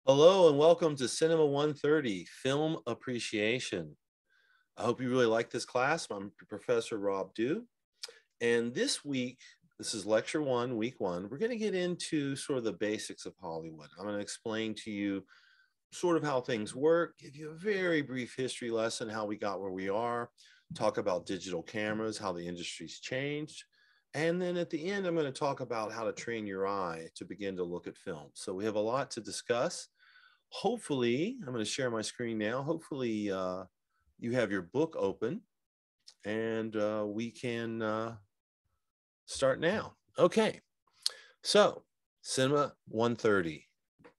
Hello and welcome to Cinema 130, Film Appreciation. I hope you really like this class. I'm Professor Rob Dew. And this week, this is lecture one, week one, we're going to get into sort of the basics of Hollywood. I'm going to explain to you sort of how things work, give you a very brief history lesson, how we got where we are, talk about digital cameras, how the industry's changed. And then at the end, I'm going to talk about how to train your eye to begin to look at film. So we have a lot to discuss. Hopefully, I'm going to share my screen now. Hopefully, you have your book open and we can start now. Okay, so Cinema 130,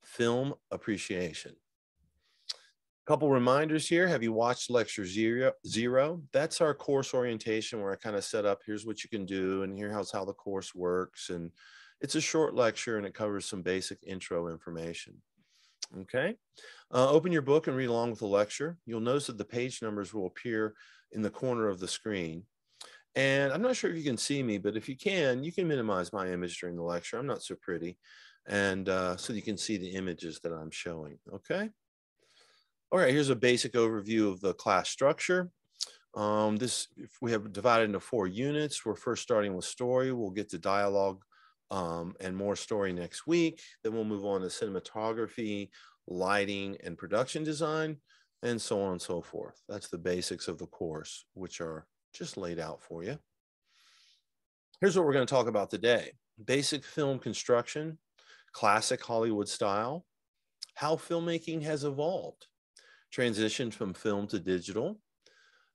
Film Appreciation. Couple reminders here. Have you watched lecture zero? That's our course orientation where I kind of set up, here's what you can do and here's how the course works. And it's a short lecture and it covers some basic intro information. Okay, open your book and read along with the lecture. You'll notice that the page numbers will appear in the corner of the screen. And I'm not sure if you can see me, but if you can minimize my image during the lecture. I'm not so pretty. And so you can see the images that I'm showing, okay? All right, here's a basic overview of the class structure. We have divided into 4 units. We're first starting with story. We'll get to dialogue and more story next week. Then we'll move on to cinematography, lighting, and production design, and so on and so forth. That's the basics of the course, which are just laid out for you. Here's what we're going to talk about today. Basic film construction, classic Hollywood style, how filmmaking has evolved, transition from film to digital,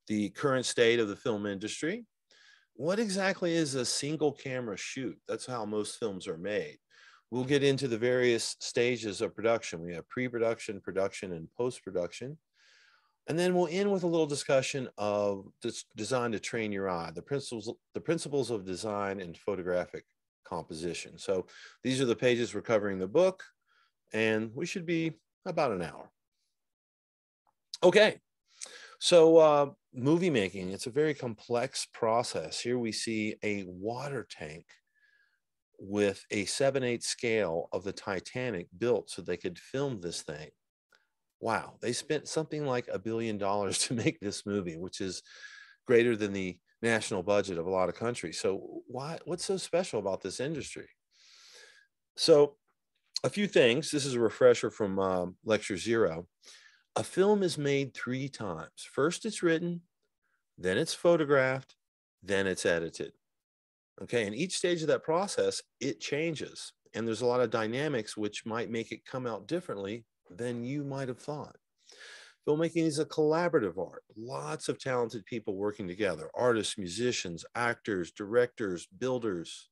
the current state of the film industry. What exactly is a single camera shoot? That's how most films are made. We'll get into the various stages of production. We have pre-production, production, and post-production. And then we'll end with a little discussion of design to train your eye, the principles of design and photographic composition. So these are the pages we're covering the book, and we should be about an hour. Okay, so movie making, it's a very complex process. Here we see a water tank with a 7/8 scale of the Titanic built so they could film this thing. Wow, they spent something like $1 billion to make this movie, which is greater than the national budget of a lot of countries. So what's so special about this industry? So a few things. This is a refresher from lecture 0. A film is made 3 times. First, it's written, then it's photographed, then it's edited. Okay, and each stage of that process, it changes. And there's a lot of dynamics which might make it come out differently than you might have thought. Filmmaking is a collaborative art. Lots of talented people working together, artists, musicians, actors, directors, builders.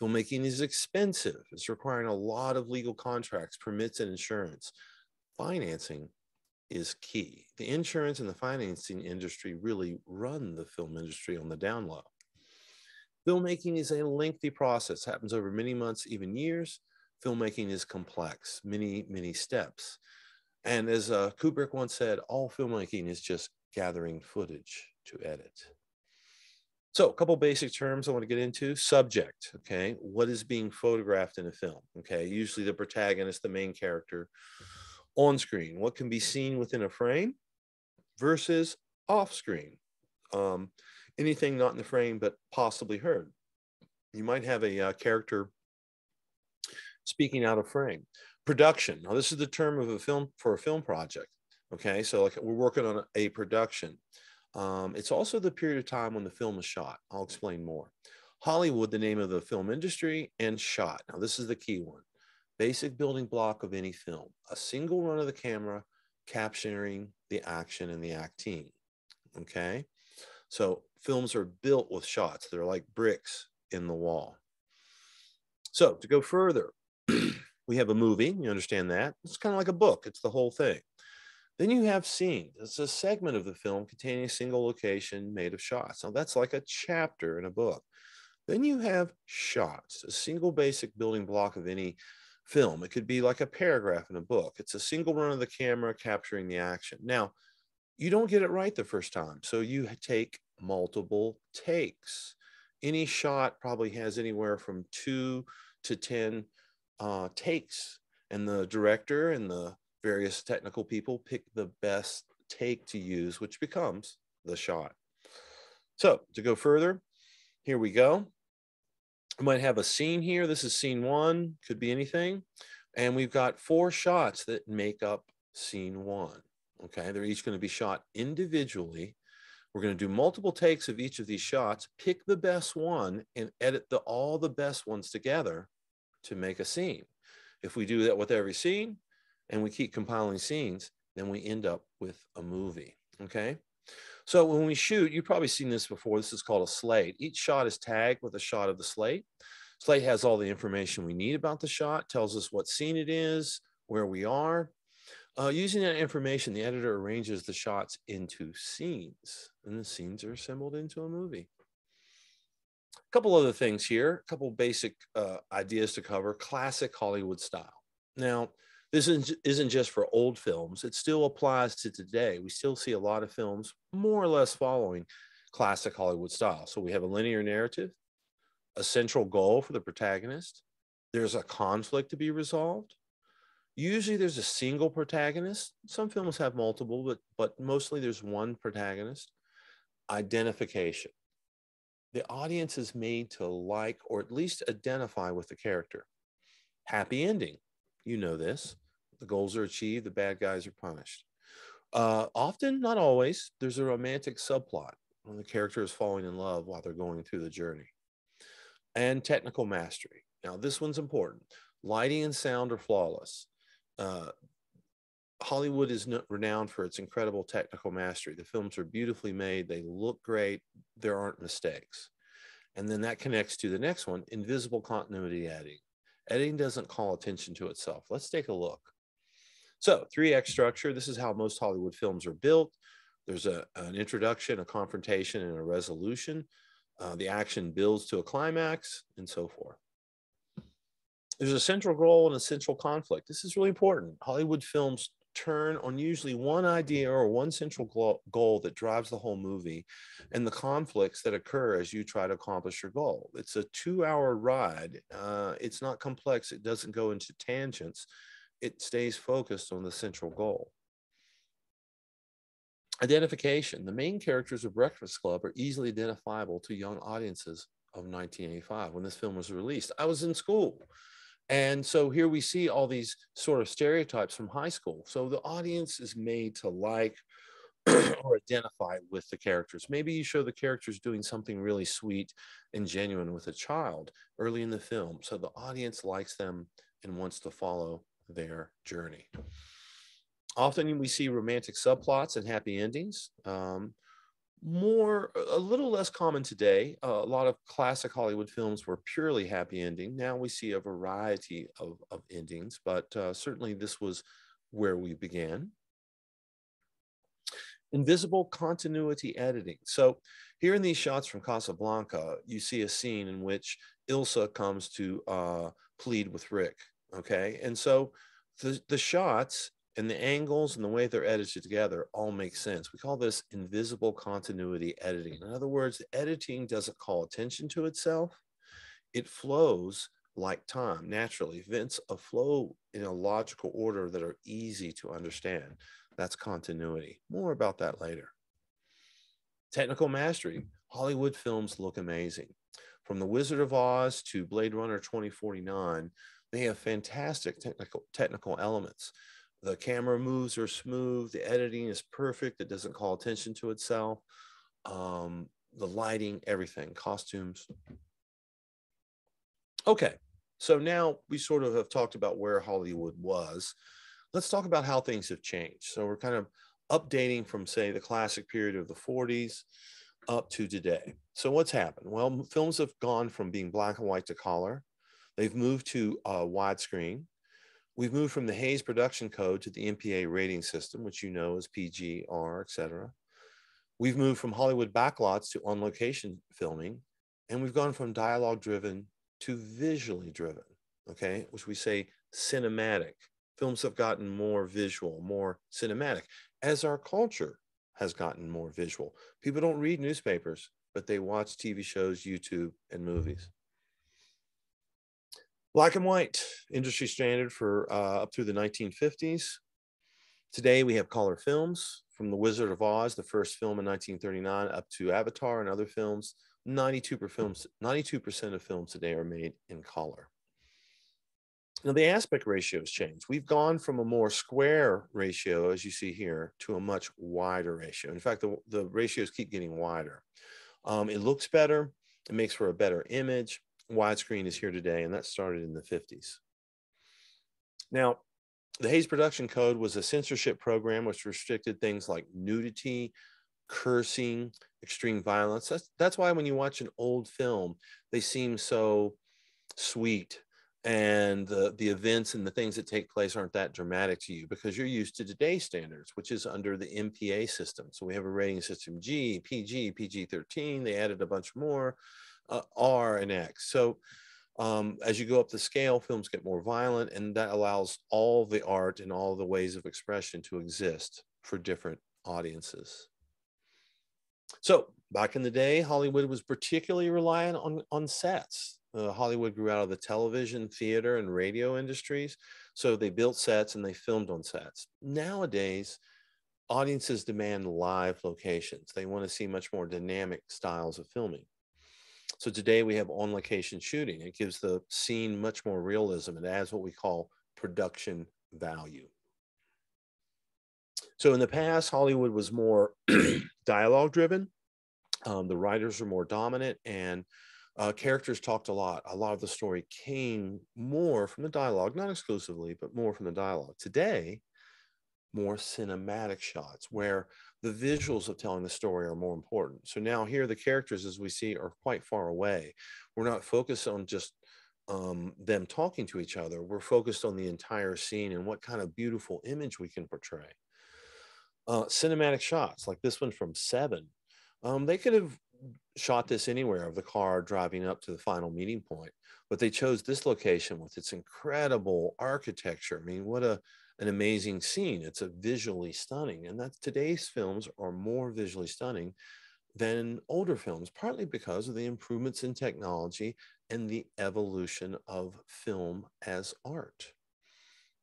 Filmmaking is expensive. It's requiring a lot of legal contracts, permits, and insurance. Financing is key. The insurance and the financing industry really run the film industry on the down low. Filmmaking is a lengthy process, happens over many months, even years. Filmmaking is complex, many steps. And as Kubrick once said, all filmmaking is just gathering footage to edit. So a couple basic terms I want to get into. Subject, okay? What is being photographed in a film? Okay, usually the protagonist, the main character. On screen, what can be seen within a frame versus off screen. Anything not in the frame but possibly heard. You might have a character speaking out of frame. Production. Now, this is the term of a film for a film project. Okay, so like we're working on a production. It's also the period of time when the film is shot. I'll explain more. Hollywood, the name of the film industry, and shot. Now, this is the key one. Basic building block of any film. A single run of the camera capturing the action and the acting. Okay, so films are built with shots. They're like bricks in the wall. So to go further, we have a movie. You understand that? It's kind of like a book. It's the whole thing. Then you have scenes. It's a segment of the film containing a single location made of shots. Now that's like a chapter in a book. Then you have shots, a single basic building block of any film. It could be like a paragraph in a book. It's a single run of the camera capturing the action. Now, you don't get it right the first time, so you take multiple takes. Any shot probably has anywhere from 2 to 10 takes, and the director and the various technical people pick the best take to use, which becomes the shot. So to go further, here we go. We might have a scene here. This is scene one, could be anything. And we've got 4 shots that make up scene one. Okay, they're each going to be shot individually. We're going to do multiple takes of each of these shots, pick the best one, and edit all the best ones together to make a scene. If we do that with every scene and we keep compiling scenes, then we end up with a movie. Okay. So when we shoot, you've probably seen this before. This is called a slate. Each shot is tagged with a shot of the slate. Slate has all the information we need about the shot, tells us what scene it is, where we are. Using that information, the editor arranges the shots into scenes, and the scenes are assembled into a movie. A couple other things here, a couple basic ideas to cover. Classic Hollywood style. Now, this isn't just for old films. It still applies to today. We still see a lot of films more or less following classic Hollywood style. So we have a linear narrative, a central goal for the protagonist. There's a conflict to be resolved. Usually there's a single protagonist. Some films have multiple, but mostly there's one protagonist. Identification. The audience is made to like or at least identify with the character. Happy ending. You know this. The goals are achieved, the bad guys are punished. Often, not always, there's a romantic subplot when the character is falling in love while they're going through the journey. And technical mastery. Now, this one's important. Lighting and sound are flawless. Hollywood is renowned for its incredible technical mastery. The films are beautifully made. They look great. There aren't mistakes. And then that connects to the next one, invisible continuity editing. Editing doesn't call attention to itself. Let's take a look. So 3-act structure. This is how most Hollywood films are built. There's an introduction, a confrontation, and a resolution. The action builds to a climax and so forth. There's a central goal and a central conflict. This is really important. Hollywood films turn on usually one idea or one central goal that drives the whole movie and the conflicts that occur as you try to accomplish your goal. It's a 2-hour ride. It's not complex. It doesn't go into tangents. It stays focused on the central goal. Identification. The main characters of Breakfast Club are easily identifiable to young audiences of 1985 when this film was released. I was in school. And so here we see all these sort of stereotypes from high school. So the audience is made to like or identify with the characters. Maybe you show the characters doing something really sweet and genuine with a child early in the film. So the audience likes them and wants to follow their journey. Often we see romantic subplots and happy endings. A little less common today. A lot of classic Hollywood films were purely happy ending. Now we see a variety of endings, but certainly this was where we began. Invisible continuity editing. So here in these shots from Casablanca, you see a scene in which Ilsa comes to plead with Rick, okay? And so the shots and the angles and the way they're edited together all make sense. We call this invisible continuity editing. In other words, editing doesn't call attention to itself. It flows like time, naturally. Events flow in a logical order that are easy to understand. That's continuity. More about that later. Technical mastery. Hollywood films look amazing. From The Wizard of Oz to Blade Runner 2049, they have fantastic technical elements. The camera moves are smooth. The editing is perfect. It doesn't call attention to itself. The lighting, everything, costumes. Okay, so now we sort of have talked about where Hollywood was. Let's talk about how things have changed. So we're kind of updating from, say, the classic period of the 40s up to today. So what's happened? Well, films have gone from being black and white to color. They've moved to widescreen. We've moved from the Hays Production Code to the MPA rating system, which you know is PG, R, etc. We've moved from Hollywood backlots to on-location filming, and we've gone from dialogue-driven to visually driven, okay, which we say cinematic. Films have gotten more visual, more cinematic, as our culture has gotten more visual. People don't read newspapers, but they watch TV shows, YouTube, and movies. Black and white, industry standard for up through the 1950s. Today we have color films, from The Wizard of Oz, the first film in 1939, up to Avatar and other films. 92% of films today are made in color. Now the aspect ratios change. We've gone from a more square ratio, as you see here, to a much wider ratio. In fact, the ratios keep getting wider. It looks better. It makes for a better image. Widescreen is here today, and that started in the 50s. Now, the Hays Production Code was a censorship program which restricted things like nudity, cursing, extreme violence. That's why when you watch an old film, they seem so sweet, and the events and the things that take place aren't that dramatic to you because you're used to today's standards, which is under the MPA system. So we have a rating system G, PG, PG-13. They added a bunch more, R and X. So as you go up the scale, films get more violent, and that allows all the art and all the ways of expression to exist for different audiences. So back in the day, Hollywood was particularly reliant on sets. Hollywood grew out of the television, theater, and radio industries. So they built sets and they filmed on sets. Nowadays, audiences demand live locations. They want to see much more dynamic styles of filming. So today we have on-location shooting. It gives the scene much more realism. It adds what we call production value. So in the past, Hollywood was more dialogue driven. The writers were more dominant, and characters talked a lot. A lot of the story came more from the dialogue, not exclusively, but more from the dialogue. Today, more cinematic shots where the visuals of telling the story are more important. So now here the characters, as we see, are quite far away. We're not focused on just them talking to each other. We're focused on the entire scene and what kind of beautiful image we can portray. Cinematic shots like this one from Seven. They could have shot this anywhere of the car driving up to the final meeting point, but they chose this location with its incredible architecture. I mean, what an amazing scene. It's a visually stunning, and that today's films are more visually stunning than older films, partly because of the improvements in technology and the evolution of film as art.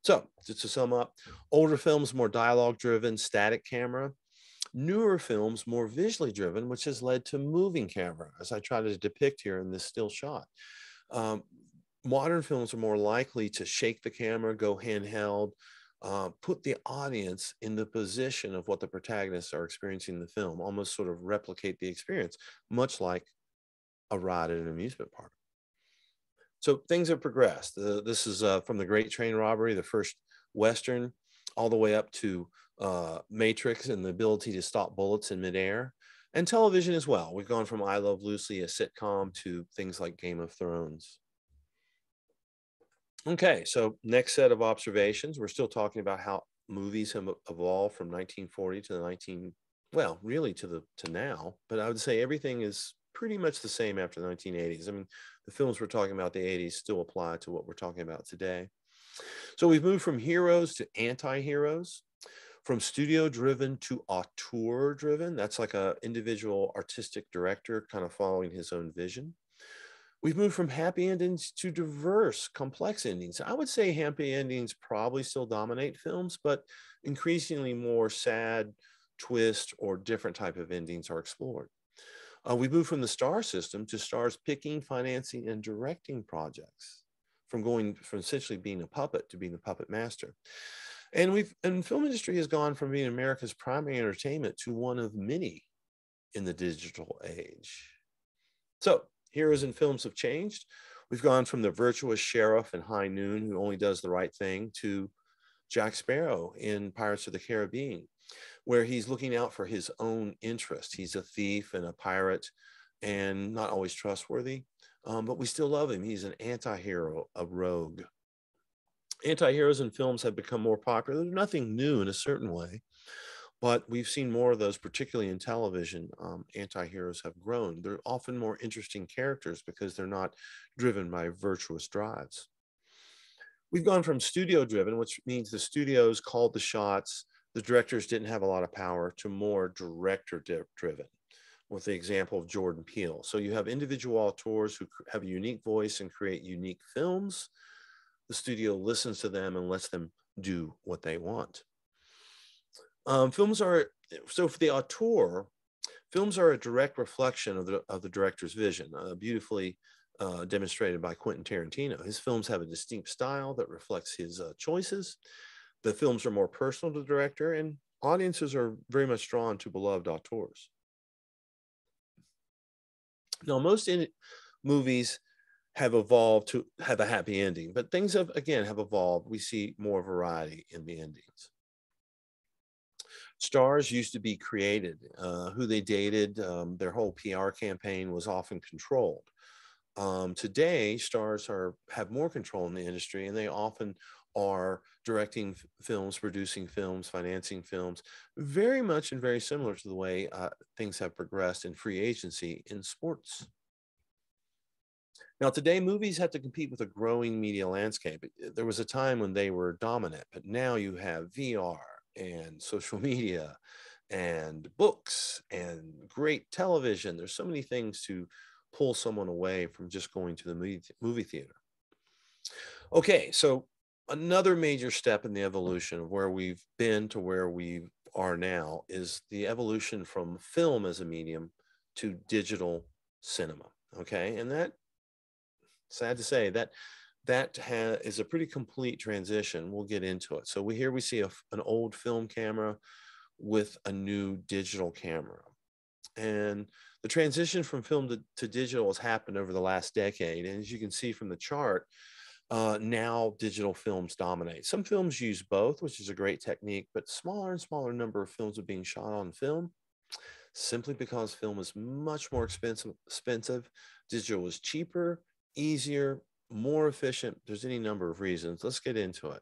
So just to sum up, older films more dialogue driven, static camera. Newer films more visually driven, which has led to moving camera, as I try to depict here in this still shot. Modern films are more likely to shake the camera, go handheld, put the audience in the position of what the protagonists are experiencing in the film, almost sort of replicate the experience, much like a ride at an amusement park. So things have progressed. This is from The Great Train Robbery, the first Western, all the way up to Matrix and the ability to stop bullets in midair, and television as well. We've gone from I Love Lucy, a sitcom, to things like Game of Thrones. Okay, so next set of observations. We're still talking about how movies have evolved from 1940 to the really to now, but I would say everything is pretty much the same after the 1980s. I mean, the films we're talking about the 80s still apply to what we're talking about today. So we've moved from heroes to anti-heroes, from studio driven to auteur driven. That's like an individual artistic director kind of following his own vision. We've moved from happy endings to diverse, complex endings. I would say happy endings probably still dominate films, but increasingly more sad, twist, or different type of endings are explored. We moved from the star system to stars picking, financing, and directing projects, from essentially being a puppet to being the puppet master. And film industry has gone from being America's primary entertainment to one of many in the digital age. So heroes in films have changed. We've gone from the virtuous sheriff in High Noon who only does the right thing to Jack Sparrow in Pirates of the Caribbean, where he's looking out for his own interest. He's a thief and a pirate and not always trustworthy, but we still love him. He's an anti-hero, a rogue. Anti-heroes in films have become more popular. They're nothing new in a certain way, but we've seen more of those, particularly in television. Anti-heroes have grown. They're often more interesting characters because they're not driven by virtuous drives. We've gone from studio driven, which means the studios called the shots, the directors didn't have a lot of power, to more director driven, with the example of Jordan Peele. So you have individual auteurs who have a unique voice and create unique films. The studio listens to them and lets them do what they want. Films are, so for the auteur, films are a direct reflection of the director's vision, beautifully demonstrated by Quentin Tarantino. His films have a distinct style that reflects his choices. The films are more personal to the director, and audiences are very much drawn to beloved auteurs. Now, most movies have evolved to have a happy ending, but things have, again, have evolved. We see more variety in the endings. Stars used to be created, who they dated, their whole PR campaign was often controlled. Today, stars have more control in the industry, and they often are directing films, producing films, financing films, very much and very similar to the way things have progressed in free agency in sports. Now, today, movies have to compete with a growing media landscape. There was a time when they were dominant, but now you have VR and social media and books and great television. There's so many things to pull someone away from just going to the movie theater. Okay, so another major step in the evolution of where we've been to where we are now is the evolution from film as a medium to digital cinema. Okay, and that, sad to say, that is a pretty complete transition. We'll get into it. So here we see an old film camera with a new digital camera. And the transition from film to digital has happened over the last decade. And as you can see from the chart, now digital films dominate. Some films use both, which is a great technique, but smaller and smaller number of films are being shot on film simply because film is much more expensive. Digital is cheaper, easier, more efficient. There's any number of reasons. Let's get into it.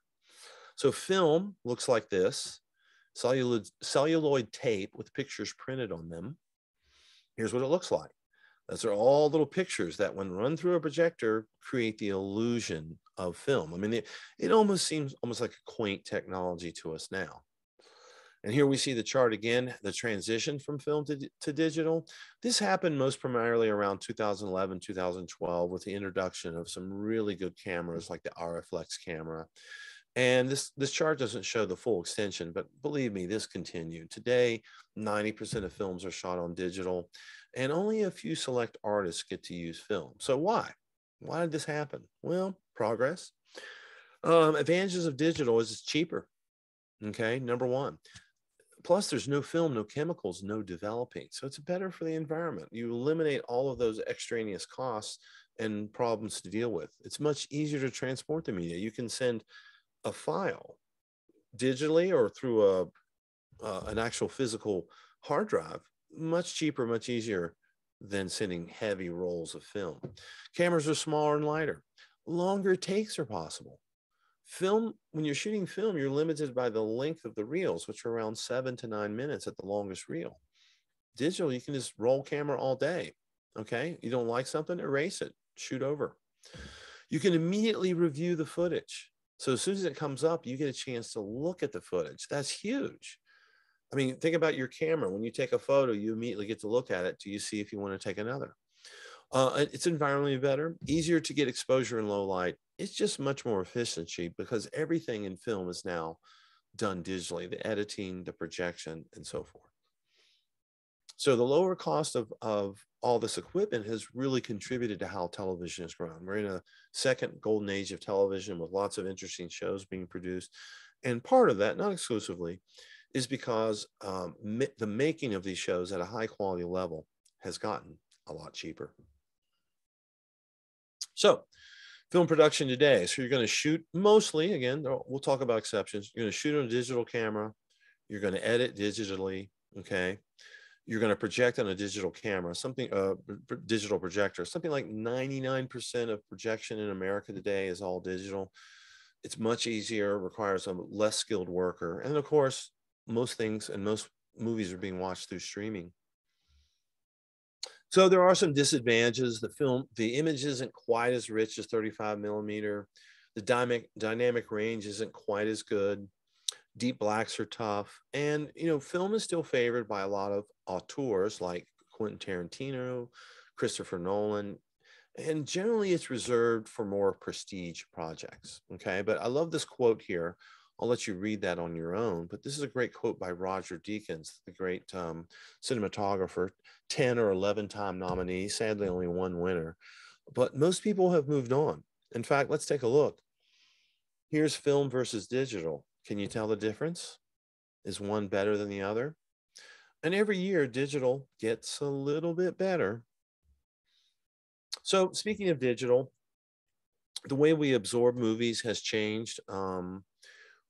So film looks like this: celluloid tape with pictures printed on them. Here's what it looks like. Those are all little pictures that, when run through a projector, create the illusion of film. I mean, it almost seems almost like a quaint technology to us now. And here we see the chart again, the transition from film to digital. This happened most primarily around 2011, 2012, with the introduction of some really good cameras like the Arriflex camera. And this chart doesn't show the full extension, but believe me, this continued. Today, 90% of films are shot on digital, and only a few select artists get to use film. So why? Why did this happen? Well, progress. Advantages of digital is it's cheaper. Okay, number one. Plus, there's no film, no chemicals, no developing. So it's better for the environment. You eliminate all of those extraneous costs and problems to deal with. It's much easier to transport the media. You can send a file digitally or through an actual physical hard drive, much cheaper, much easier than sending heavy rolls of film. Cameras are smaller and lighter. Longer takes are possible. Film, when you're shooting film, you're limited by the length of the reels, which are around 7 to 9 minutes at the longest reel. Digital, you can just roll camera all day. Okay, you don't like something, erase it, shoot over. You can immediately review the footage. So as soon as it comes up, you get a chance to look at the footage. That's huge. I mean, think about your camera. When you take a photo, you immediately get to look at it. Do you see if you want to take another? It's environmentally better, easier to get exposure in low light. It's just much more efficiency because everything in film is now done digitally, the editing, the projection, and so forth. So the lower cost of all this equipment has really contributed to how television has grown. We're in a second golden age of television with lots of interesting shows being produced. And part of that, not exclusively, is because the making of these shows at a high quality level has gotten a lot cheaper. So film production today. So you're going to shoot mostly, again, we'll talk about exceptions. You're going to shoot on a digital camera. You're going to edit digitally. Okay. You're going to project on a digital camera, digital projector. Something like 99% of projection in America today is all digital. It's much easier, requires a less skilled worker. And of course, most things and most movies are being watched through streaming. So there are some disadvantages. The image isn't quite as rich as 35 millimeter. The dynamic range isn't quite as good. Deep blacks are tough. And, film is still favored by a lot of auteurs like Quentin Tarantino, Christopher Nolan, and generally it's reserved for more prestige projects. Okay, but I love this quote here. I'll let you read that on your own, but this is a great quote by Roger Deakins, the great cinematographer, 10 or 11 time nominee, sadly only one winner. But most people have moved on. In fact, let's take a look. Here's film versus digital. Can you tell the difference? Is one better than the other? And every year, digital gets a little bit better. So, speaking of digital, the way we absorb movies has changed.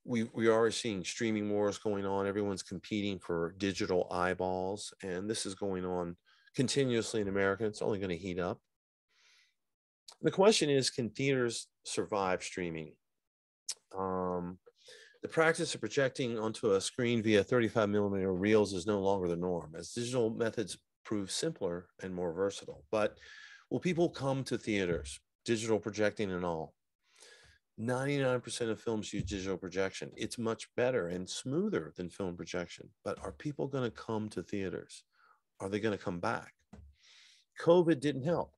We are seeing streaming wars going on. Everyone's competing for digital eyeballs, and this is going on continuously in America. It's only going to heat up. The question is, can theaters survive streaming? The practice of projecting onto a screen via 35 millimeter reels is no longer the norm, as digital methods prove simpler and more versatile. But will people come to theaters, digital projecting and all? 99% of films use digital projection. It's much better and smoother than film projection. But are people going to come to theaters? Are they going to come back? COVID didn't help.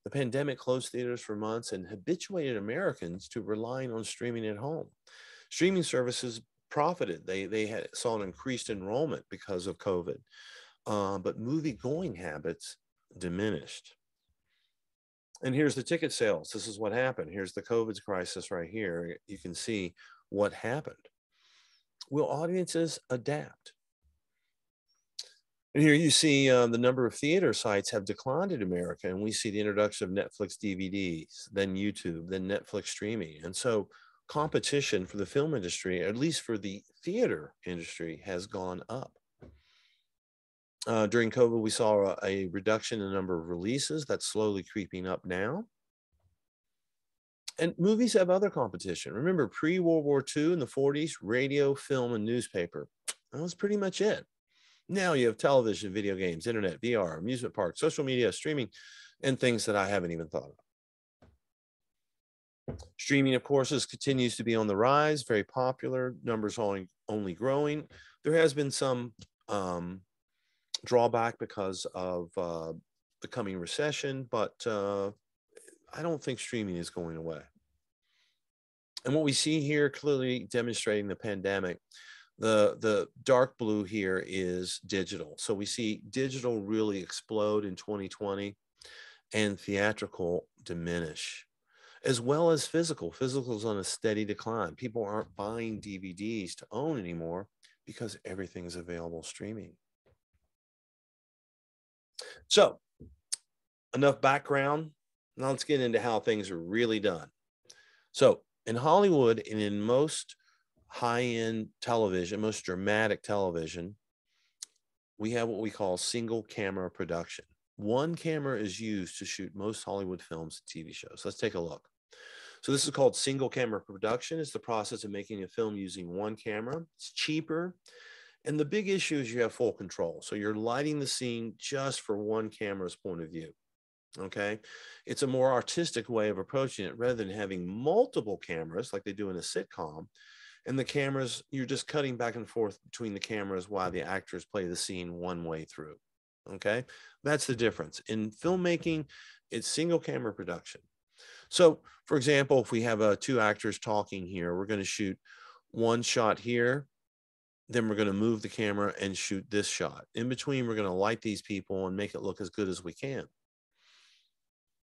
The pandemic closed theaters for months and habituated Americans to relying on streaming at home. Streaming services profited. They saw an increased enrollment because of COVID, but movie-going habits diminished. And here's the ticket sales. This is what happened. Here's the COVID crisis right here. You can see what happened. Will audiences adapt? And here you see the number of theater sites have declined in America, and we see the introduction of Netflix DVDs, then YouTube, then Netflix streaming. And so competition for the film industry, at least for the theater industry, has gone up. During COVID, we saw a reduction in the number of releases. That's slowly creeping up now. And movies have other competition. Remember, pre-World War II in the 40s, radio, film, and newspaper. That was pretty much it. Now you have television, video games, internet, VR, amusement parks, social media, streaming, and things that I haven't even thought of. Streaming, of course, continues to be on the rise, very popular, numbers only growing. There has been some drawback because of the coming recession, but I don't think streaming is going away. And what we see here clearly demonstrating the pandemic, the dark blue here is digital. So we see digital really explode in 2020 and theatrical diminish, as well as physical. Physical is on a steady decline. People aren't buying DVDs to own anymore because everything is available streaming. So enough background. Now let's get into how things are really done. So in Hollywood and in most high-end television, most dramatic television, we have what we call single camera production. One camera is used to shoot most Hollywood films and TV shows. Let's take a look. So this is called single camera production. It's the process of making a film using one camera. It's cheaper. And the big issue is you have full control. So you're lighting the scene just for one camera's point of view. Okay. It's a more artistic way of approaching it rather than having multiple cameras like they do in a sitcom. And the cameras, you're just cutting back and forth between the cameras while the actors play the scene one way through. Okay. That's the difference. In filmmaking, it's single camera production. So, for example, if we have two actors talking here, we're going to shoot one shot here. Then we're going to move the camera and shoot this shot. In between, we're going to light these people and make it look as good as we can.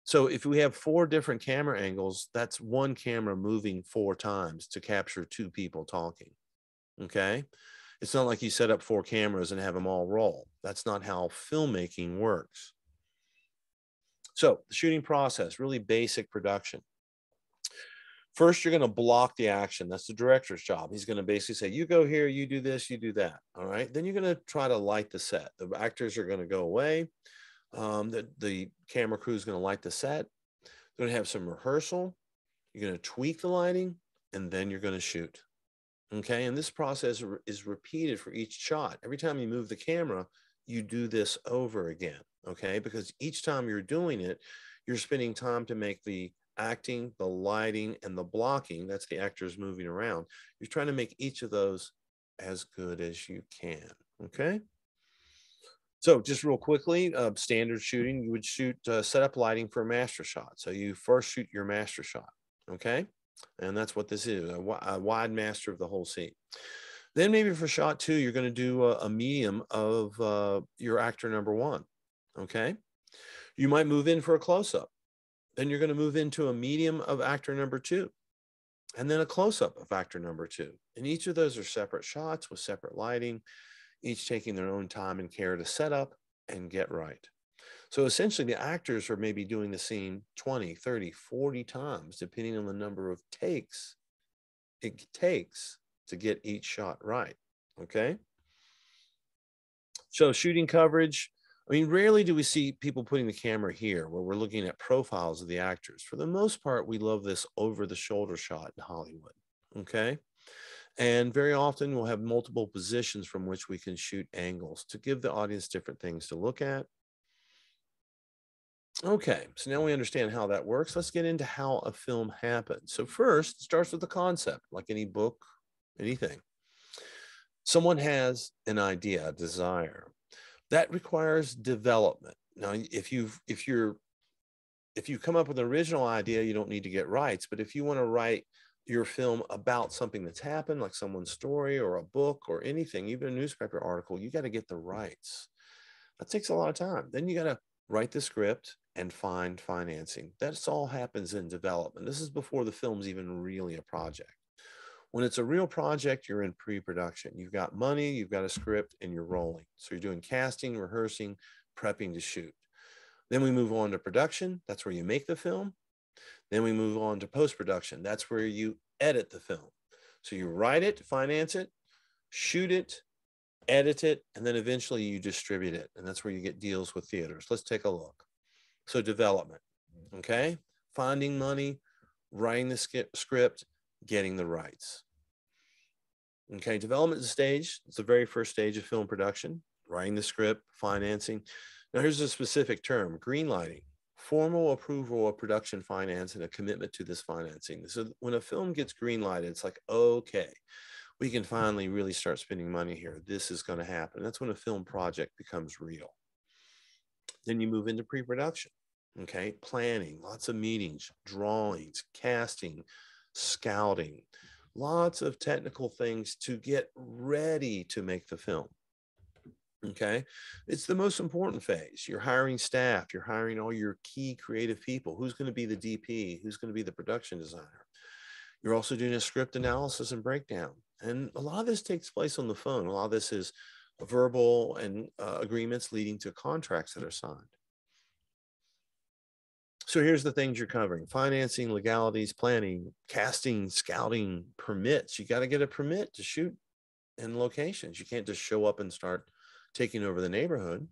So if we have 4 different camera angles, that's one camera moving 4 times to capture 2 people talking. Okay. It's not like you set up 4 cameras and have them all roll. That's not how filmmaking works. So the shooting process, really basic production. First, you're going to block the action. That's the director's job. He's going to basically say, you go here, you do this, you do that. All right. Then you're going to try to light the set. The actors are going to go away. The camera crew is going to light the set. They're going to have some rehearsal. You're going to tweak the lighting, and then you're going to shoot. Okay. And this process is repeated for each shot. Every time you move the camera, you do this over again. Okay. Because each time you're doing it, you're spending time to make the acting, the lighting, and the blocking, that's the actors moving around. You're trying to make each of those as good as you can. Okay. So just real quickly, standard shooting, you would shoot set up lighting for a master shot. So you first shoot your master shot, okay? And that's what this is, a wide master of the whole scene. Then maybe for shot two, you're going to do a medium of your actor number one, okay? You might move in for a close-up. Then you're going to move into a medium of actor number two, and then a close-up of actor number two. And each of those are separate shots with separate lighting, each taking their own time and care to set up and get right. So essentially, the actors are maybe doing the scene 20, 30, 40 times, depending on the number of takes it takes to get each shot right. Okay. So, shooting coverage. I mean, rarely do we see people putting the camera here where we're looking at profiles of the actors. For the most part, we love this over the shoulder shot in Hollywood. Okay. And very often we'll have multiple positions from which we can shoot angles to give the audience different things to look at. Okay, so now we understand how that works. Let's get into how a film happens. So first, it starts with the concept, like any book, anything. Someone has an idea, a desire. That requires development. Now, if you come up with an original idea, you don't need to get rights. But if you want to write your film about something that's happened, like someone's story or a book or anything, even a newspaper article, you got to get the rights. That takes a lot of time. Then you got to write the script and find financing. That's all happens in development. This is before the film's even really a project. When it's a real project, you're in pre-production. You've got money, you've got a script, and you're rolling. So you're doing casting, rehearsing, prepping to shoot. Then we move on to production. That's where you make the film. Then we move on to post-production. That's where you edit the film. So you write it, finance it, shoot it, edit it, and then eventually you distribute it. And that's where you get deals with theaters. Let's take a look. So development, okay? Finding money, writing the script, getting the rights. Okay, development stage, it's the very first stage of film production, writing the script, financing. Now here's a specific term, greenlighting, formal approval of production finance and a commitment to this financing. So when a film gets greenlighted, it's like, okay, we can finally really start spending money here. This is going to happen. That's when a film project becomes real. Then you move into pre-production, okay? Planning, lots of meetings, drawings, casting, scouting, lots of technical things to get ready to make the film. Okay. It's the most important phase. You're hiring staff, you're hiring all your key creative people. Who's going to be the DP? Who's going to be the production designer? You're also doing a script analysis and breakdown. And a lot of this takes place on the phone. A lot of this is verbal and agreements leading to contracts that are signed. So here's the things you're covering: financing, legalities, planning, casting, scouting, permits. You got to get a permit to shoot in locations. You can't just show up and start taking over the neighborhood.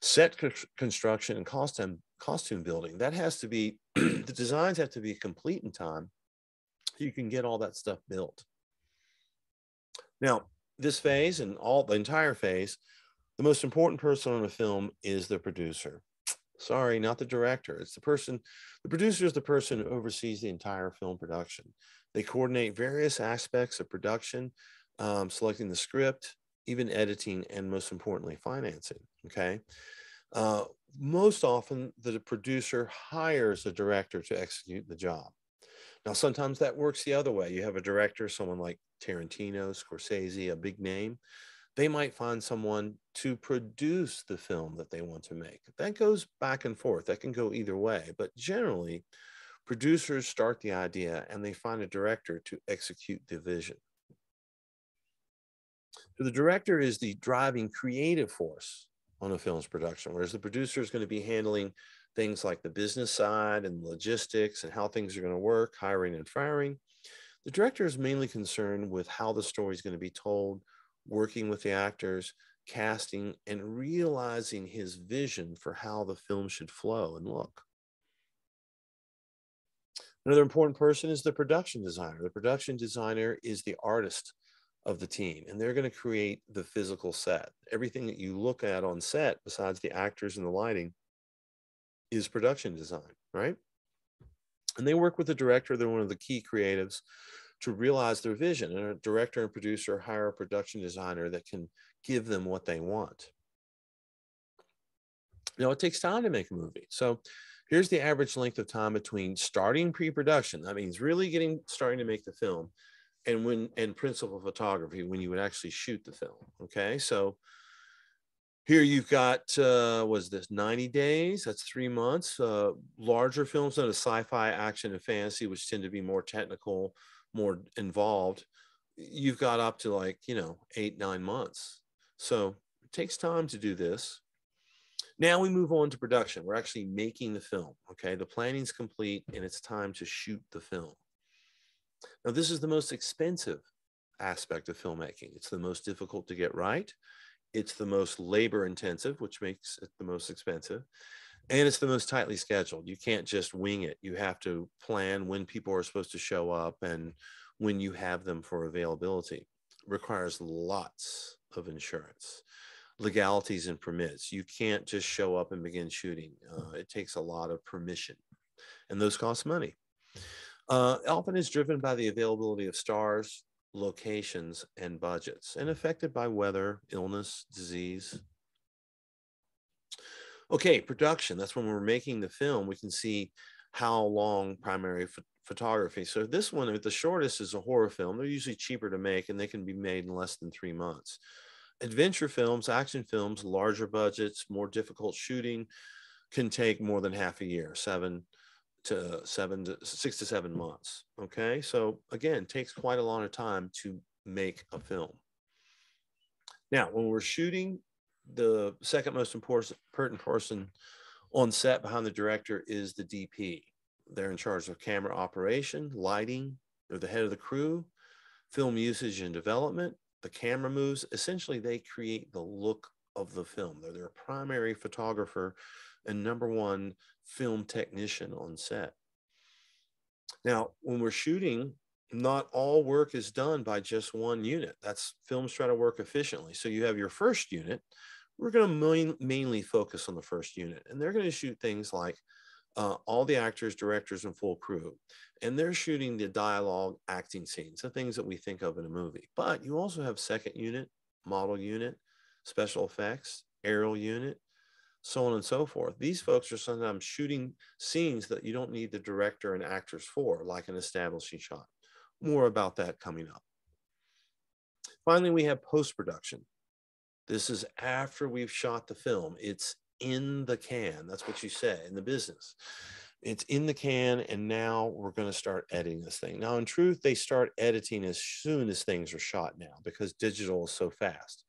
Set construction and costume building. That has to be, the designs have to be complete in time so you can get all that stuff built. Now, this phase and the entire phase, the most important person on a film is the producer. Sorry, not the director. It's the producer is the person who oversees the entire film production. They coordinate various aspects of production, selecting the script, even editing, and most importantly, financing. Okay. Most often, the producer hires a director to execute the job. Now, sometimes that works the other way. You have a director, someone like Tarantino, Scorsese, a big name. They might find someone to produce the film that they want to make. That goes back and forth. That can go either way. But generally, producers start the idea and they find a director to execute the vision. So the director is the driving creative force on a film's production, whereas the producer is going to be handling things like the business side and logistics and how things are going to work, hiring and firing. The director is mainly concerned with how the story is going to be told, working with the actors, casting, and realizing his vision for how the film should flow and look. Another important person is the production designer. The production designer is the artist of the team, and they're going to create the physical set. Everything that you look at on set, besides the actors and the lighting, is production design, right? And they work with the director. They're one of the key creatives to realize their vision. And a director and producer hire a production designer that can give them what they want. It takes time to make a movie. So here's the average length of time between starting pre-production. That means really starting to make the film, and principal photography, when you would actually shoot the film. Okay, so here you've got was this 90 days? That's 3 months. Larger films, that is sci-fi, action, and fantasy, which tend to be more technical, more involved. You've got up to 8-9 months. So it takes time to do this. Now we move on to production. We're actually making the film. Okay, the planning's complete, and it's time to shoot the film. Now, this is the most expensive aspect of filmmaking. It's the most difficult to get right. It's the most labor intensive, which makes it the most expensive. And it's the most tightly scheduled. You can't just wing it. You have to plan when people are supposed to show up and when you have them for availability. It requires lots of insurance, legalities, and permits. You can't just show up and begin shooting. It takes a lot of permission, and those cost money. Often is driven by the availability of stars, locations, and budgets, and affected by weather, illness, disease. Okay, production. That's when we're making the film. We can see how long primary photography. So this one, the shortest, is a horror film. They're usually cheaper to make, and they can be made in less than 3 months. Adventure films, action films, larger budgets, more difficult shooting, can take more than half a year, 6 to 7 months. Okay, so again, takes quite a lot of time to make a film. Now, when we're shooting, the second most important person on set behind the director is the DP. They're in charge of camera operation, lighting. They're the head of the crew, film usage and development, the camera moves. Essentially, they create the look of the film. They're their primary photographer and number one film technician on set. Now, when we're shooting, not all work is done by just one unit. That's films try to work efficiently. So you have your first unit. We're going to mainly focus on the first unit, and they're going to shoot things like all the actors, directors, and full crew. And they're shooting the dialogue, acting scenes, the things that we think of in a movie. But you also have second unit, model unit, special effects, aerial unit, so on and so forth. These folks are sometimes shooting scenes that you don't need the director and actors for, like an establishing shot. More about that coming up. Finally, we have post-production. This is after we've shot the film. It's in the can. That's what you say in the business. It's in the can, and now we're going to start editing this thing. Now, in truth, they start editing as soon as things are shot now, because digital is so fast.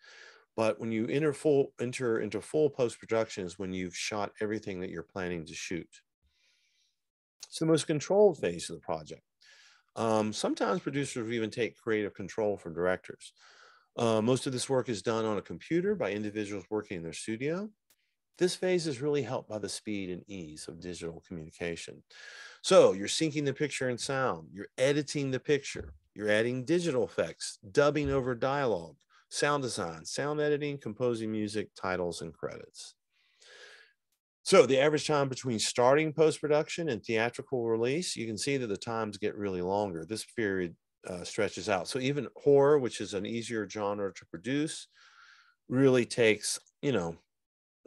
But when you enter into full post-production is when you've shot everything that you're planning to shoot. It's the most controlled phase of the project. Sometimes producers will even take creative control from directors. Most of this work is done on a computer by individuals working in their studio. This phase is really helped by the speed and ease of digital communication. So you're syncing the picture and sound, you're editing the picture, you're adding digital effects, dubbing over dialogue, sound design, sound editing, composing music, titles, and credits. So the average time between starting post-production and theatrical release, you can see that the times get really longer. This period stretches out. So even horror, which is an easier genre to produce, really takes,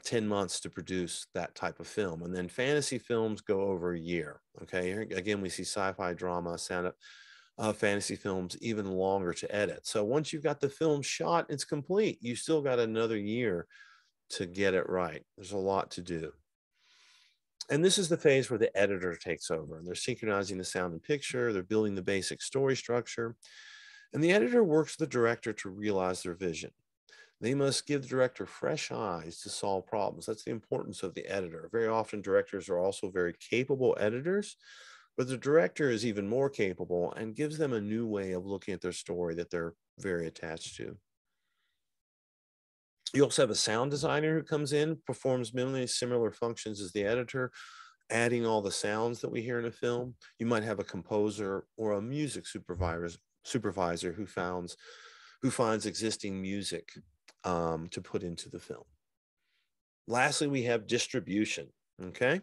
10 months to produce that type of film. And then fantasy films go over a year. Okay. Again, we see sci-fi, drama, fantasy films even longer to edit. So once you've got the film shot, it's complete. You still got another year to get it right. There's a lot to do. And this is the phase where the editor takes over, and they're synchronizing the sound and picture. They're building the basic story structure. And the editor works with the director to realize their vision. They must give the director fresh eyes to solve problems. That's the importance of the editor. Very often, directors are also very capable editors, but the director is even more capable and gives them a new way of looking at their story that they're very attached to. You also have a sound designer who comes in, performs many similar functions as the editor, adding all the sounds that we hear in a film. You might have a composer or a music supervisor who finds existing music to put into the film. Lastly, we have distribution. Okay.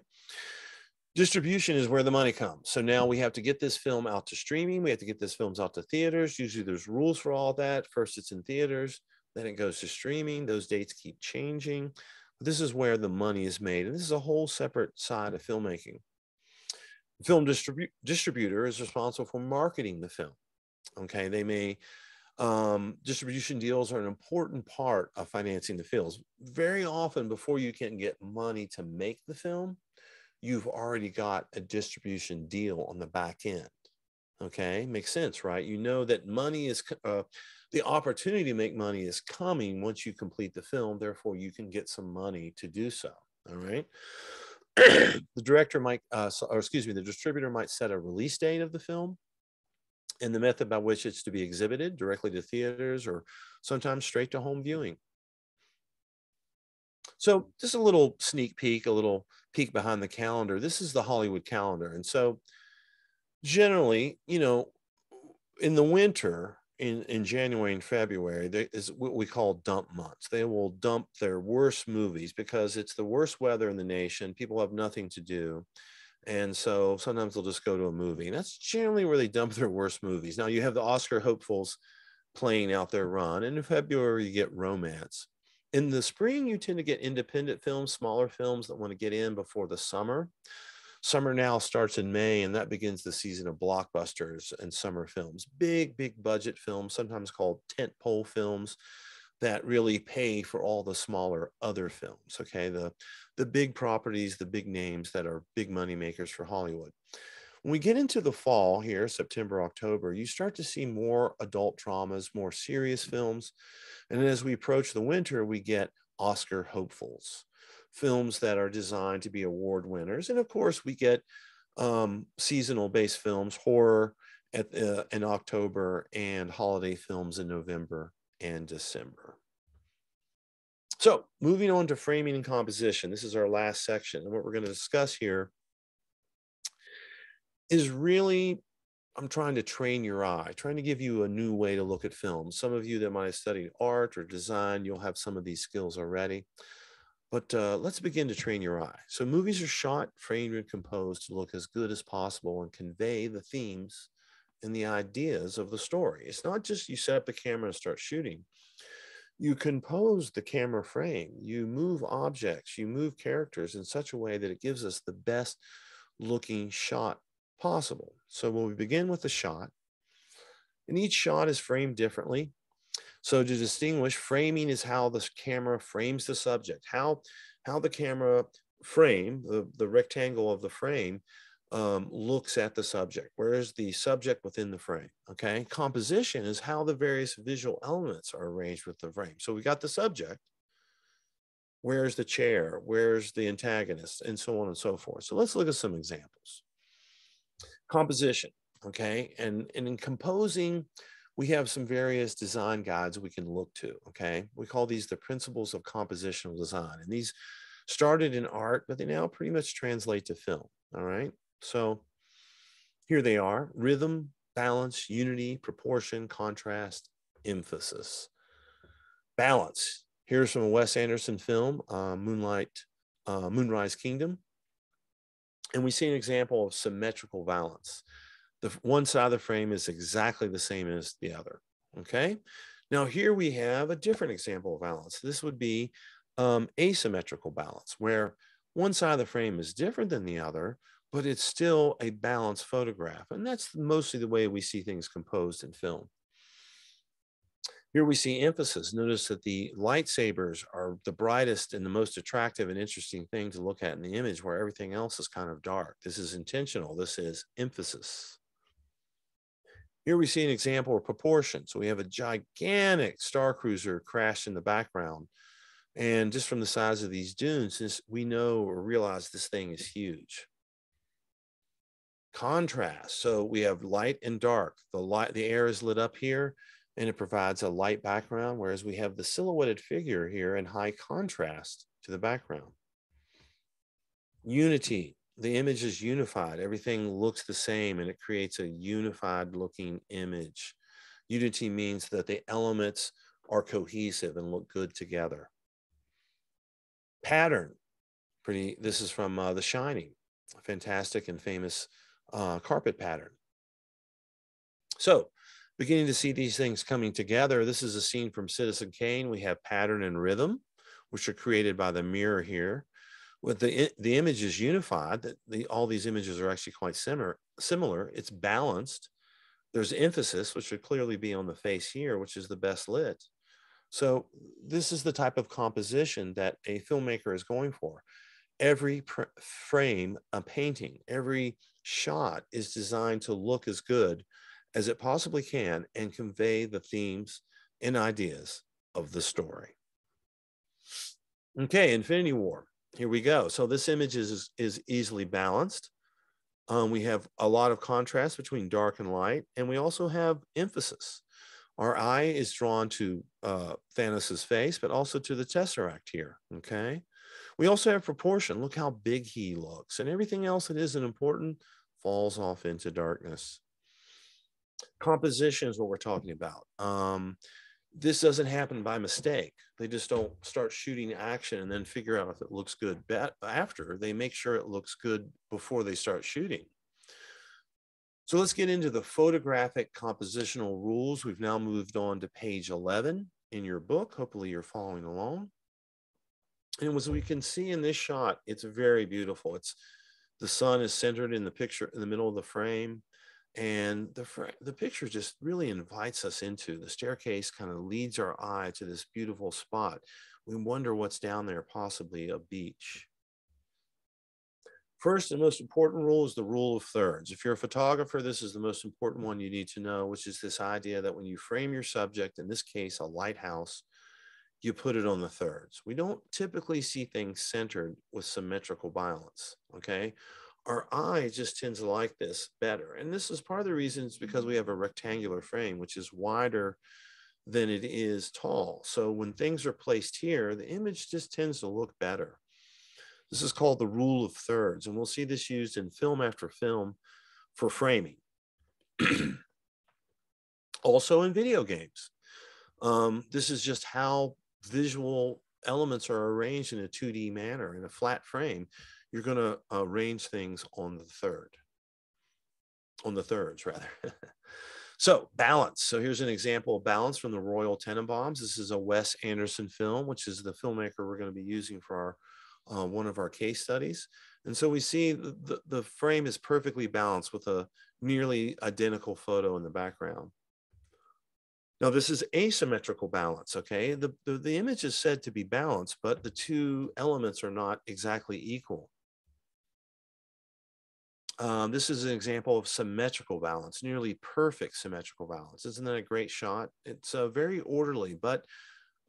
Distribution is where the money comes. So now we have to get this film out to streaming. We have to get this film out to theaters. Usually there's rules for all that. First, it's in theaters, then it goes to streaming. Those dates keep changing. This is where the money is made. And this is a whole separate side of filmmaking. The film distributor is responsible for marketing the film. Okay, they may distribution deals are an important part of financing the films. Very often, before you can get money to make the film, you've already got a distribution deal on the back end. Okay, makes sense, right? You know that money is the opportunity to make money is coming once you complete the film. Therefore, you can get some money to do so. All right. The director might, or excuse me, the distributor might set a release date of the film and the method by which it's to be exhibited directly to theaters or sometimes straight to home viewing. So just a little sneak peek, a little peek behind the calendar. This is the Hollywood calendar. And so generally, you know, in the winter, in January and February, there is what we call dump months. They will dump their worst movies because it's the worst weather in the nation. People have nothing to do. And so sometimes they'll just go to a movie. And that's generally where they dump their worst movies. Now you have the Oscar hopefuls playing out their run. And in February, you get romance. In the spring, you tend to get independent films, smaller films that want to get in before the summer. Summer now starts in May, and that begins the season of blockbusters and summer films. Big, big budget films, sometimes called tentpole films, that really pay for all the smaller other films. Okay, the big properties, the big names that are big money makers for Hollywood. When we get into the fall here, September, October, you start to see more adult dramas, more serious films. And as we approach the winter, we get Oscar hopefuls, films that are designed to be award winners. And of course, we get seasonal based films, horror in October, and holiday films in November and December. So moving on to framing and composition. This is our last section. And what we're going to discuss here is really, I'm trying to train your eye, trying to give you a new way to look at films. Some of you that might have studied art or design, you'll have some of these skills already. But let's begin to train your eye. So movies are shot, framed, and composed to look as good as possible and convey the themes and the ideas of the story. It's not just you set up the camera and start shooting. You compose the camera frame, you move objects, you move characters in such a way that it gives us the best looking shot possible. So when we begin with the shot, and each shot is framed differently. So to distinguish, framing is how the camera frames the subject, how the camera frame, the rectangle of the frame, looks at the subject. Where's the subject within the frame? Okay. Composition is how the various visual elements are arranged with the frame. So we got the subject. Where's the chair? Where's the antagonist? And so on and so forth. So let's look at some examples. Composition. Okay. And in composing, we have some various design guides we can look to. Okay. We call these the principles of compositional design. And these started in art, but they now pretty much translate to film. All right. So here they are: rhythm, balance, unity, proportion, contrast, emphasis. Balance. Here's from a Wes Anderson film, Moonrise Kingdom. And we see an example of symmetrical balance. The one side of the frame is exactly the same as the other. Okay. Now here we have a different example of balance. This would be asymmetrical balance, where one side of the frame is different than the other, but it's still a balanced photograph. And that's mostly the way we see things composed in film. Here we see emphasis. Notice that the lightsabers are the brightest and the most attractive and interesting thing to look at in the image, where everything else is kind of dark. This is intentional. This is emphasis. Here we see an example of proportion. So we have a gigantic Star Cruiser crashed in the background. And just from the size of these dunes, we know or realize this thing is huge. Contrast. So we have light and dark. The air is lit up here, and it provides a light background, whereas we have the silhouetted figure here in high contrast to the background. Unity. The image is unified. Everything looks the same, and it creates a unified looking image. Unity means that the elements are cohesive and look good together. Pattern. This is from The Shining, a fantastic and famous carpet pattern. So beginning to see these things coming together. This is a scene from Citizen Kane. We have pattern and rhythm. which are created by the mirror here. With the image is unified, that all these images are actually quite similar. It's balanced. There's emphasis, which should clearly be on the face here, which is the best lit. So this is the type of composition that a filmmaker is going for. Every frame, a painting, every shot is designed to look as good as it possibly can and convey the themes and ideas of the story. Okay, Infinity War. Here we go. So this image is easily balanced. We have a lot of contrast between dark and light, and we also have emphasis. Our eye is drawn to Thanos's face, but also to the Tesseract here, okay? We also have proportion. Look how big he looks, and everything else that isn't important falls off into darkness. Composition is what we're talking about. This doesn't happen by mistake. They just don't start shooting action and then figure out if it looks good after. They make sure it looks good before they start shooting. So let's get into the photographic compositional rules. We've now moved on to page 11 in your book. Hopefully you're following along. And as we can see in this shot, it's very beautiful. The sun is centered in the picture in the middle of the frame. And the picture just really invites us into the staircase, kind of leads our eye to this beautiful spot. We wonder what's down there, possibly a beach. First and most important rule is the rule of thirds. If you're a photographer, this is the most important one you need to know, which is this idea that when you frame your subject, in this case, a lighthouse, you put it on the thirds. We don't typically see things centered with symmetrical balance, okay? Our eye just tends to like this better. And this is part of the reason is because we have a rectangular frame, which is wider than it is tall. So when things are placed here, the image just tends to look better. This is called the rule of thirds, and we'll see this used in film after film for framing. Also in video games. This is just how visual elements are arranged in a 2D manner. In a flat frame, you're going to arrange things on the thirds rather. So balance. So here's an example of balance from the Royal Tenenbaums. This is a Wes Anderson film, which is the filmmaker we're going to be using for our one of our case studies. And so we see the frame is perfectly balanced with a nearly identical photo in the background. Now, this is asymmetrical balance, okay? The image is said to be balanced, but the two elements are not exactly equal. This is an example of symmetrical balance, nearly perfect symmetrical balance. Isn't that a great shot? It's very orderly, but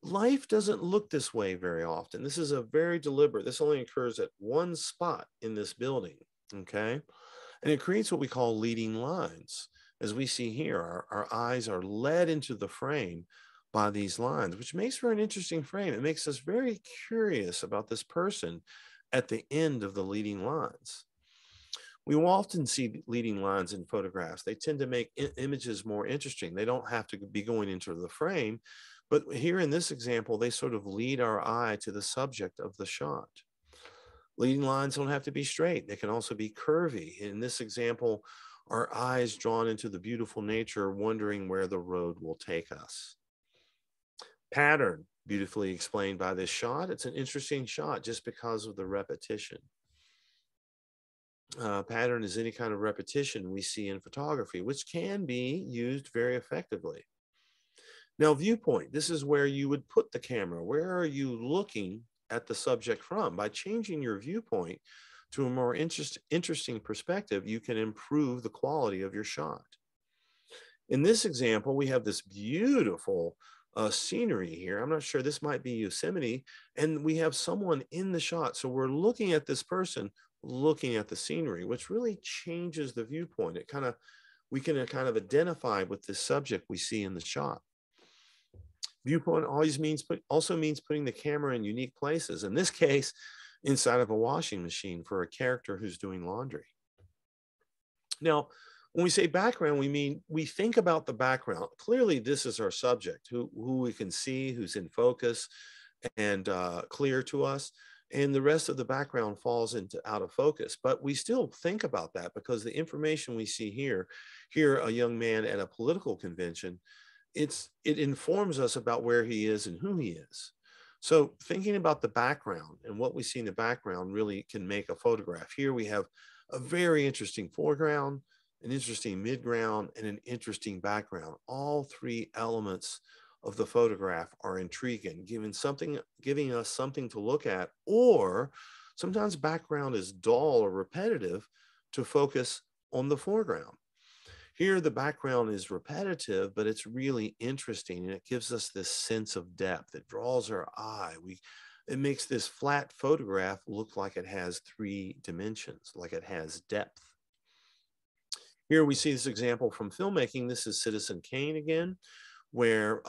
life doesn't look this way very often. This is a very deliberate, this only occurs at one spot in this building, okay? And it creates what we call leading lines. As we see here, our eyes are led into the frame by these lines, which makes for an interesting frame. It makes us very curious about this person at the end of the leading lines. We will often see leading lines in photographs. They tend to make images more interesting. They don't have to be going into the frame, but here in this example, they sort of lead our eye to the subject of the shot. Leading lines don't have to be straight. They can also be curvy. In this example, our eyes drawn into the beautiful nature, wondering where the road will take us. Pattern, beautifully explained by this shot. It's an interesting shot just because of the repetition. Pattern is any kind of repetition we see in photography, which can be used very effectively. Now, viewpoint, this is where you would put the camera. Where are you looking at the subject from? By changing your viewpoint to a more interesting perspective, you can improve the quality of your shot. In this example, we have this beautiful scenery here. I'm not sure, this might be Yosemite, and we have someone in the shot. So we're looking at this person, looking at the scenery, which really changes the viewpoint. We can kind of identify with the subject we see in the shot. Viewpoint also means putting the camera in unique places. In this case, inside of a washing machine for a character who's doing laundry. Now, when we say background, we think about the background. Clearly, this is our subject, who we can see, who's in focus and clear to us. And the rest of the background falls out of focus. But we still think about that because the information we see here, a young man at a political convention, it informs us about where he is and who he is. So thinking about the background and what we see in the background really can make a photograph. Here we have a very interesting foreground, an interesting midground, and an interesting background. All three elements of the photograph are intriguing, giving us something to look at, or sometimes background is dull or repetitive to focus on the foreground. Here, the background is repetitive, but it's really interesting, and it gives us this sense of depth. It draws our eye. It makes this flat photograph look like it has three dimensions, like it has depth. Here we see this example from filmmaking. This is Citizen Kane again, where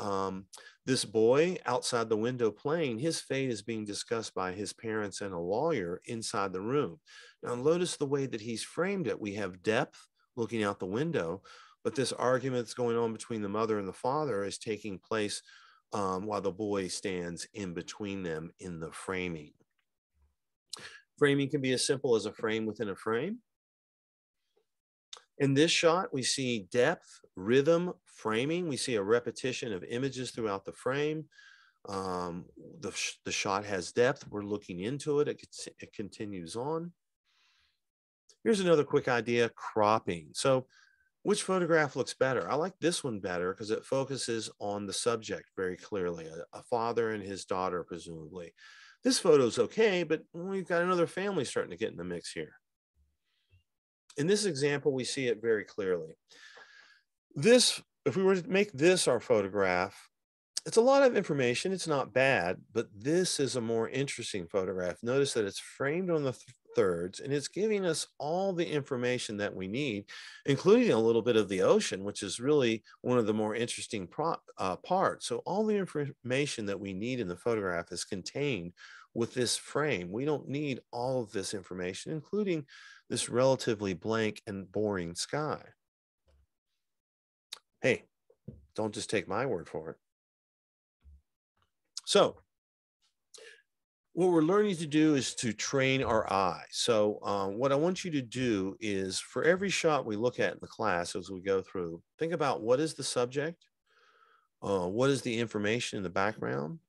this boy outside the window playing, his fate is being discussed by his parents and a lawyer inside the room. Now, notice the way that he's framed it. We have depth looking out the window, but this argument that's going on between the mother and the father is taking place while the boy stands in between them in the framing. Framing can be as simple as a frame within a frame. In this shot, we see depth, rhythm, framing. We see a repetition of images throughout the frame. The shot has depth. We're looking into it. It continues on. Here's another quick idea, cropping. So which photograph looks better? I like this one better because it focuses on the subject very clearly, a father and his daughter, presumably. This photo's okay, but we've got another family starting to get in the mix here. In this example, we see it very clearly. This, if we were to make this our photograph, it's a lot of information. It's not bad, but this is a more interesting photograph. Notice that it's framed on the thirds, and it's giving us all the information that we need, including a little bit of the ocean, which is really one of the more interesting parts. So all the information that we need in the photograph is contained with this frame. We don't need all of this information, including this relatively blank and boring sky. Hey, don't just take my word for it. So what we're learning to do is to train our eye. So what I want you to do is, for every shot we look at in the class as we go through, think about what is the subject, what is the information in the background,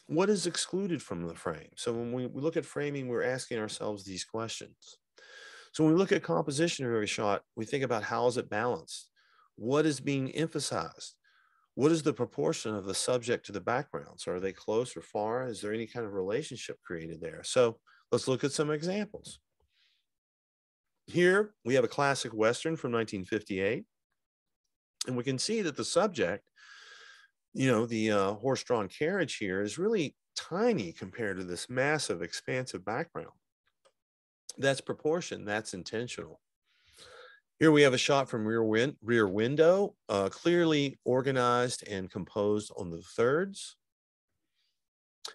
what is excluded from the frame. So when we look at framing, we're asking ourselves these questions. So when we look at composition of every shot, we think about how is it balanced? What is being emphasized? What is the proportion of the subject to the background? So are they close or far? Is there any kind of relationship created there? So let's look at some examples. Here we have a classic Western from 1958. And we can see that the subject, the horse-drawn carriage here is really tiny compared to this massive, expansive background. That's proportion, that's intentional. Here we have a shot from Rear Window, clearly organized and composed on the thirds.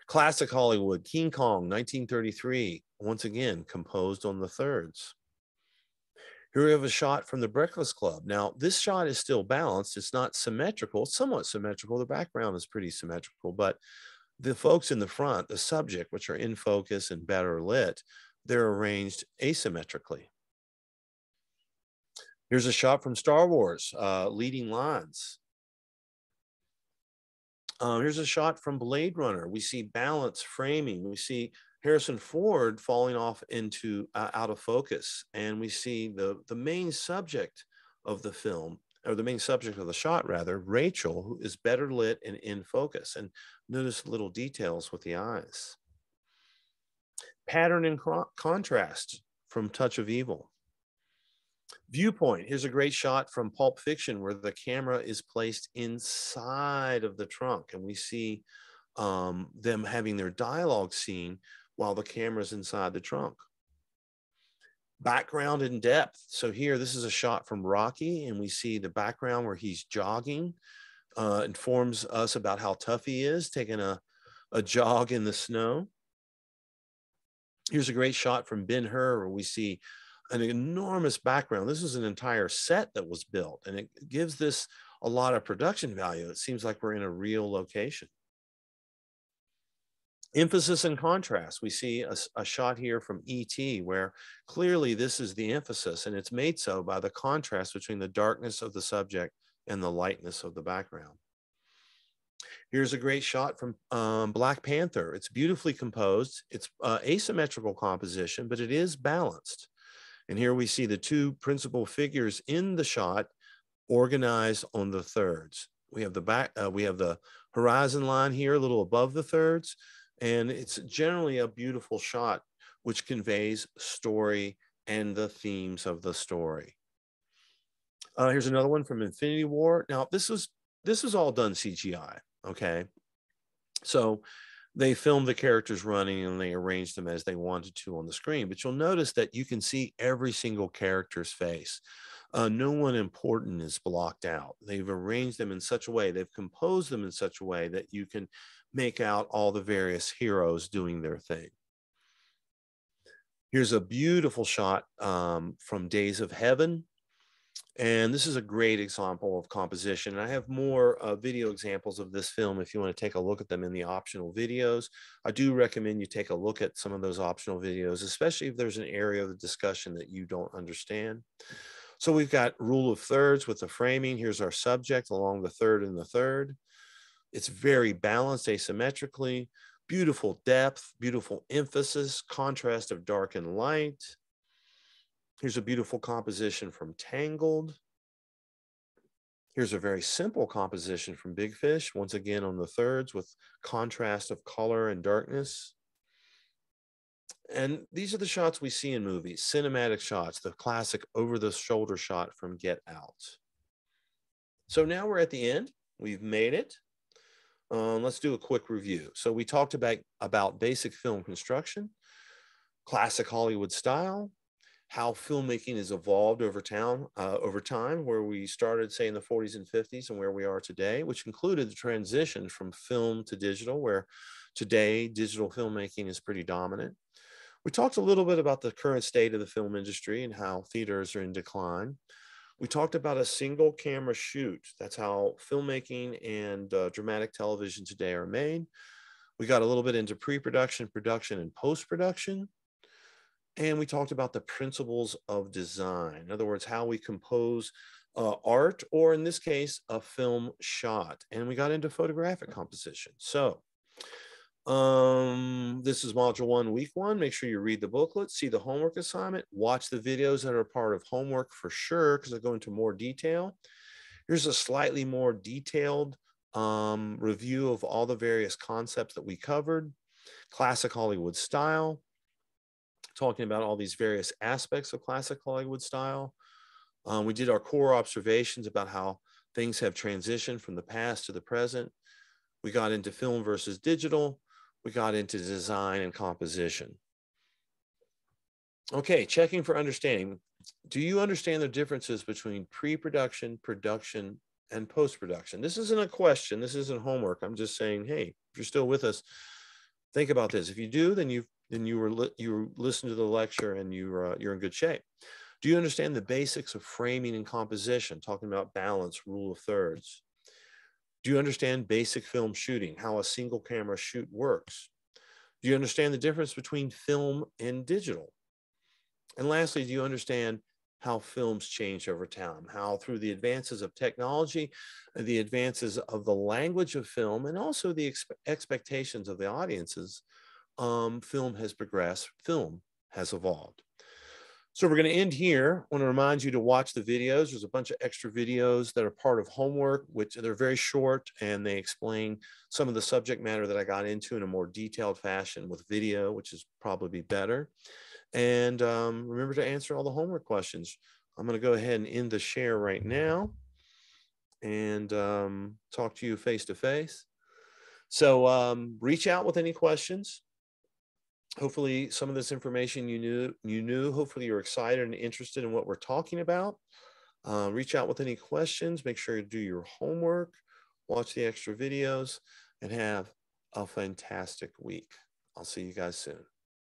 Classic Hollywood, King Kong, 1933, once again, composed on the thirds. Here we have a shot from The Breakfast Club. Now, this shot is still balanced. It's not symmetrical, it's somewhat symmetrical. The background is pretty symmetrical, but the folks in the front, the subject, which are in focus and better lit, they're arranged asymmetrically. Here's a shot from Star Wars, Leading Lines. Here's a shot from Blade Runner. We see balance, framing. We see Harrison Ford falling off into out of focus. And we see the main subject of the film, or the main subject of the shot, rather, Rachel, who is better lit and in focus. And notice little details with the eyes. Pattern and contrast from Touch of Evil. Viewpoint. Here's a great shot from Pulp Fiction where the camera is placed inside of the trunk, and we see them having their dialogue scene while the camera's inside the trunk. Background and depth. So here, this is a shot from Rocky, and we see the background where he's jogging. Informs us about how tough he is, taking a jog in the snow. Here's a great shot from Ben-Hur where we see an enormous background. This is an entire set that was built, and it gives this a lot of production value. It seems like we're in a real location. Emphasis and contrast. We see a shot here from E.T. where clearly this is the emphasis, and it's made so by the contrast between the darkness of the subject and the lightness of the background. Here's a great shot from Black Panther. It's beautifully composed. It's asymmetrical composition, but it is balanced. And here we see the two principal figures in the shot organized on the thirds. We have the horizon line here, a little above the thirds, and it's generally a beautiful shot which conveys story and the themes of the story. Here's another one from Infinity War. Now, this was all done CGI, okay? So they filmed the characters running and they arranged them as they wanted to on the screen. But you'll notice that you can see every single character's face. No one important is blocked out. They've arranged them in such a way, they've composed them in such a way that you can make out all the various heroes doing their thing. Here's a beautiful shot from Days of Heaven. And this is a great example of composition. I have more video examples of this film if you want to take a look at them in the optional videos. I do recommend you take a look at some of those optional videos, especially if there's an area of the discussion that you don't understand. So we've got rule of thirds with the framing. Here's our subject along the third and the third. It's very balanced asymmetrically, beautiful depth, beautiful emphasis, contrast of dark and light. Here's a beautiful composition from Tangled. Here's a very simple composition from Big Fish, once again on the thirds with contrast of color and darkness. And these are the shots we see in movies, cinematic shots, the classic over-the-shoulder shot from Get Out. So now we're at the end. We've made it. Let's do a quick review. So we talked about basic film construction, classic Hollywood style, how filmmaking has evolved over time, where we started, say, in the 40s and 50s and where we are today, which included the transition from film to digital, where today digital filmmaking is pretty dominant. We talked a little bit about the current state of the film industry and how theaters are in decline. We talked about a single camera shoot. That's how filmmaking and dramatic television today are made. We got a little bit into pre-production, production, and post-production. And we talked about the principles of design. In other words, how we compose art, or in this case, a film shot. And we got into photographic composition. So this is module 1, week 1. Make sure you read the booklet, see the homework assignment, watch the videos that are part of homework for sure, because I go into more detail. Here's a slightly more detailed review of all the various concepts that we covered. Classic Hollywood style, talking about all these various aspects of classic Hollywood style. We did our core observations about how things have transitioned from the past to the present. We got into film versus digital. We got into design and composition. Okay, checking for understanding. Do you understand the differences between pre-production, production, and post-production? This isn't a question. This isn't homework. I'm just saying, hey, if you're still with us, think about this. If you do, then you listen to the lecture and you're in good shape. Do you understand the basics of framing and composition, talking about balance, rule of thirds? Do you understand basic film shooting, how a single camera shoot works? Do you understand the difference between film and digital? And lastly, do you understand how films change over time, how through the advances of technology, the advances of the language of film, and also the expectations of the audiences, film has progressed, film has evolved. So we're going to end here. I want to remind you to watch the videos. There's a bunch of extra videos that are part of homework, which they're very short, and they explain some of the subject matter that I got into in a more detailed fashion with video, which is probably better. And remember to answer all the homework questions. I'm going to go ahead and end the share right now and talk to you face to face. So reach out with any questions. Hopefully some of this information you knew. Hopefully you're excited and interested in what we're talking about. Reach out with any questions. Make sure you do your homework, watch the extra videos, and have a fantastic week. I'll see you guys soon.